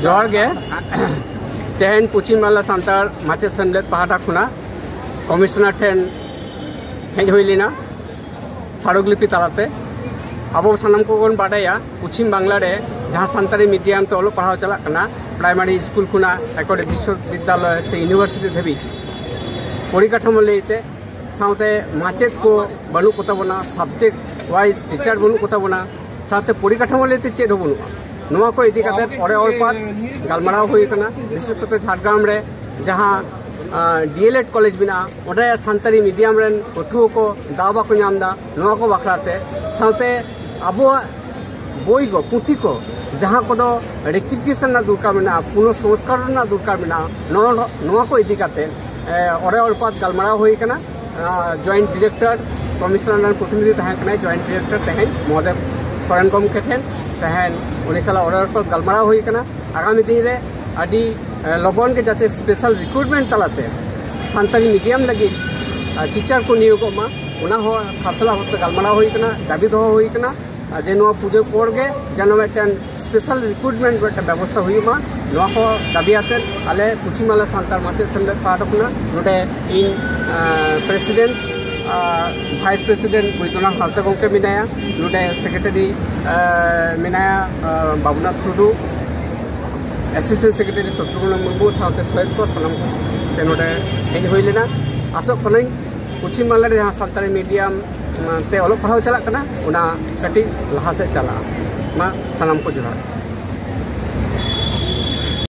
जोहार गे तेहन पश्चिम बांगला सानतार माचेद सेमलेद पाहाटा खुना कमिशनार ठेन हेज हुई लेना साड़कलिपि तालाते अब सानाम को बन बाडाया पश्चिम बांगला रे जहाँ सानतारी मीडियम ते ओलो पढ़ाव चला कना प्राइमारी स्कूल खुना एकड़े विश्वविद्यालय से यूनिवर्सिटी धाबी परिकाठामो लैते साथे माचेद को बनू कोताबोना सब्जेक्ट वाइज टीचार बनू कोताबोना साथे परिकाठामो लैते चेद हो बनुआ नवा को इदी काते ओरे ओरपात गालमाराव हुई कना विशेष करते झारग्राम रे जहाँ डीएलएड कॉलेज बिना ओडे सानतारी मीडियम रेन पठुओ को दावा को नामदा नवा को बाखराते साथे अबो बोई को पुथी को जहाँ को दो रेक्टिफिकेशन ना दुरकार बिना पुनः संस्कार ना दुरकार बिना नवा को इदी काते ओरे ओरपात गालमाराव हुई कना जॉइंट डायरेक्टर कमिशनर प्रतिनिधि तहन जॉइंट डायरेक्टर तहन महोदय सोरेन गमके ठेन तहन उन्हीं साला ऑर्डर गलमारा हुई कना आगामी दिन रे अडी लगन के जाते स्पेशल रिक्रूटमेंट तलाते सानतारी मीडियम लगी टीचर को नियोगमा उना हो खरसला होते गलमारा हुई कना दाबी दो हुई कना जे नो पुजो पोर गे जनो मेटन स्पेशल रिक्रूटमेंट बेट व्यवस्था हुई मा नो को दाबी आते आले पश्चिम बांगला सानतार माचेद सेमलेद पाहाटा खुना नोडे इन president vice president Baidyanath Hansda गमके मिनाया नोडे सेक्रेटरी मिनाया बाबुनाथ टुडू एसिस्टेंट सेक्रेटरी शत्रुघ्न मुर्मू साथे सोहेब को सानाम को नोडे हेज हुई लेना आसोग कनाई पश्चिम बांगला जहाँ सानतारी मीडियम ते ओलो पढ़ाव चला कना उना कटी लहा से चला मा सानाम को जोहार।